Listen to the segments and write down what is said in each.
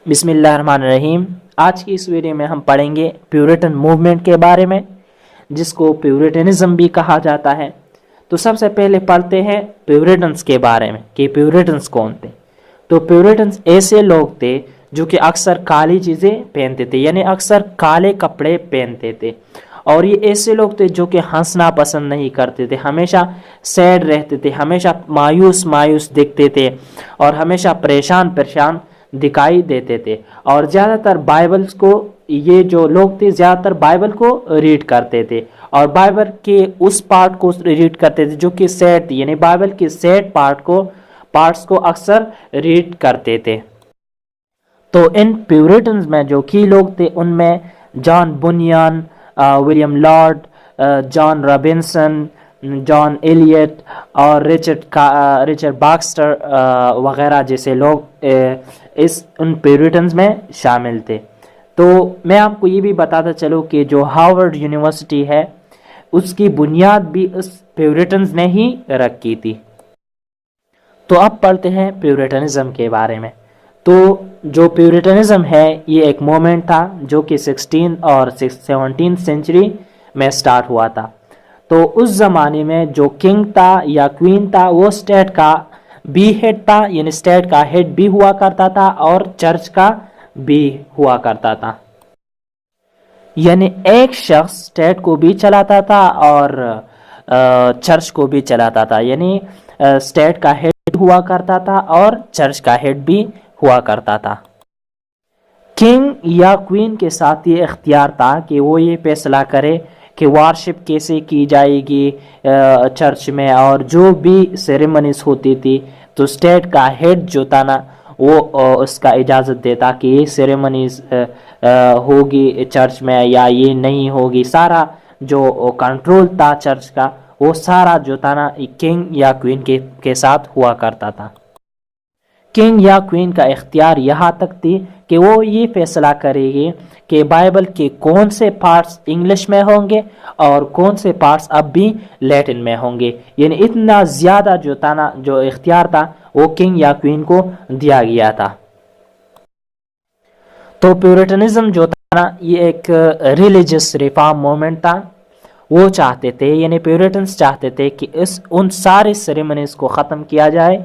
بسم اللہ الرحمن الرحیم۔ آج کی اس ویڈیو میں ہم پڑھیں گے پیورٹن موومنٹ کے بارے میں، جس کو پیورٹنزم بھی کہا جاتا ہے۔ تو سب سے پہلے پڑھتے ہیں پیورٹنز کے بارے میں کہ پیورٹنز کون تھے۔ تو پیورٹنز ایسے لوگ تھے جو کہ اکثر کالی چیزیں پہنتے تھے، یعنی اکثر کالے کپڑے پہنتے تھے، اور یہ ایسے لوگ تھے جو کہ ہنسنا پسند نہیں کرتے تھے، ہمیشہ سیڈ رہتے تھے، ہمیشہ مایوس دکھتے تھے، اور ہمیشہ پریشان دکھائی دیتے تھے، اور زیادہ تر بائبلز کو، یہ جو لوگ تھے زیادہ تر بائبل کو ریڈ کرتے تھے، اور بائبل کے اس پارٹ کو ریڈ کرتے تھے جو کہ سیڈ تھی، یعنی بائبل کے سیڈ پارٹس کو اکثر ریڈ کرتے تھے۔ تو ان پیورٹنز میں جو کی لوگ تھے ان میں جان بنیان، ولیم لارڈ، جان رابنسن، جان ایلیٹ اور رچرڈ باکسٹر وغیرہ جیسے لوگ ان پیورٹنز میں شامل تھے۔ تو میں آپ کو یہ بھی بتاتا چلوں کہ جو ہارورڈ یونیورسٹی ہے اس کی بنیاد بھی اس پیورٹنز نے ہی رکھی تھی۔ تو اب پڑھتے ہیں پیورٹنزم کے بارے میں۔ تو جو پیورٹنزم ہے یہ ایک موومنٹ تھا جو کہ 16 اور 17 سینچری میں سٹارٹ ہوا تھا۔ تو اس زمانے میں جو کنگ تھا یا کوئین تھا وہ اسٹیٹ کا بھی ہیڈ تھا، یعنی اسٹیٹ کا ہیڈ بھی ہوا کرتا تھا اور چرچ کا بھی ہوا کرتا تھا، یعنی ایک شخص اسٹیٹ کو بھی چلاتا تھا اور چرچ کو بھی چلاتا تھا، یعنی اسٹیٹ کا ہیڈ ہوا کرتا تھا اور چرچ کا ہیڈ بھی ہوا کرتا تھا۔ کنگ یا کوئین کے ساتھ یہ اختیار تھا کہ وہ یہ فیصلہ کرے کہ وارشپ کیسے کی جائے گی چرچ میں، اور جو بھی سیریمنیز ہوتی تھی تو اسٹیٹ کا ہیڈ جو تھا نا وہ اس کا اجازت دیتا کہ یہ سیریمنیز ہوگی چرچ میں یا یہ نہیں ہوگی۔ سارا جو کنٹرول تھا چرچ کا وہ سارا جو تھا نا کنگ یا کوئین کے ساتھ ہوا کرتا تھا۔ کنگ یا کوئین کا اختیار یہاں تک تھی کہ وہ یہ فیصلہ کرے گی کہ بائبل کے کون سے پارٹس انگلش میں ہوں گے اور کون سے پارٹس اب بھی لیٹن میں ہوں گے، یعنی اتنا زیادہ جو تھا نا جو اختیار تھا وہ کنگ یا کوئین کو دیا گیا تھا۔ تو پیورٹنزم جو تھا نا یہ ایک ریلیجس ریفارم موومنٹ تھا۔ وہ چاہتے تھے، یعنی پیورٹنز چاہتے تھے کہ ان سارے سیریمنیز کو ختم کیا جائے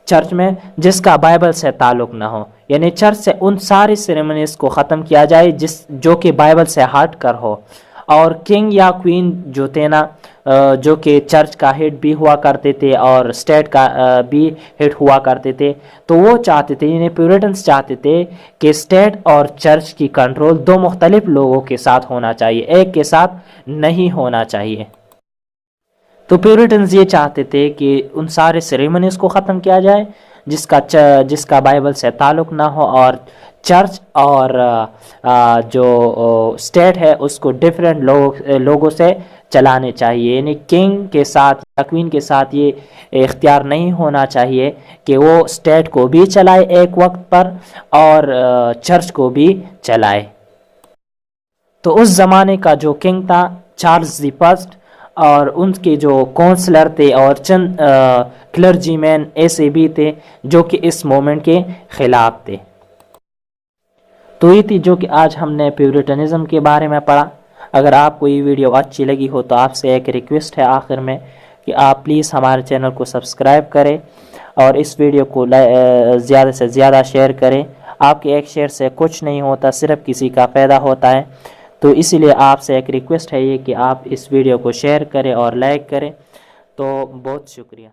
چرچ میں جس کا بائبل سے تعلق نہ ہو، یعنی چرچ سے ان ساری سیریمنیز کو ختم کیا جائے جو کہ بائبل سے ہٹ کر ہو۔ اور کنگ یا کوئین جو تھے نا جو کہ چرچ کا ہیڈ بھی ہوا کرتے تھے اور اسٹیٹ کا بھی ہیڈ ہوا کرتے تھے، تو وہ چاہتے تھے، یعنی پیورٹنز چاہتے تھے کہ اسٹیٹ اور چرچ کی کنٹرول دو مختلف لوگوں کے ساتھ ہونا چاہیے، ایک کے ساتھ نہیں ہونا چاہیے۔ تو پیورٹنز یہ چاہتے تھے کہ ان سارے سیریمنیز کو ختم کیا جائے جس کا بائبل سے تعلق نہ ہو، اور چرچ اور جو اسٹیٹ ہے اس کو ڈیفرنٹ لوگوں سے چلانے چاہیے، یعنی کنگ کے ساتھ یا کوئین کے ساتھ یہ اختیار نہیں ہونا چاہیے کہ وہ اسٹیٹ کو بھی چلائے ایک وقت پر اور چرچ کو بھی چلائے۔ تو اس زمانے کا جو کنگ تھا چارلز دی فرسٹ، اور ان کے جو کونسلر تھے اور چند کلرجی مین ایسے بھی تھے جو کہ اس موومنٹ کے خلاف تھے۔ تو یہ تھی جو کہ آج ہم نے پیورٹنزم کے بارے میں پڑھا۔ اگر آپ کو یہ ویڈیو اچھی لگی ہو تو آپ سے ایک ریکویسٹ ہے آخر میں کہ آپ پلیز ہمارے چینل کو سبسکرائب کریں اور اس ویڈیو کو زیادہ سے زیادہ شیئر کریں۔ آپ کے ایک شیئر سے کچھ نہیں ہوتا، صرف کسی کا فائدہ ہوتا ہے۔ تو اسی لیے آپ سے ایک ریکویسٹ ہے یہ کہ آپ اس ویڈیو کو شیئر کریں اور لائک کریں۔ تو بہت شکریہ۔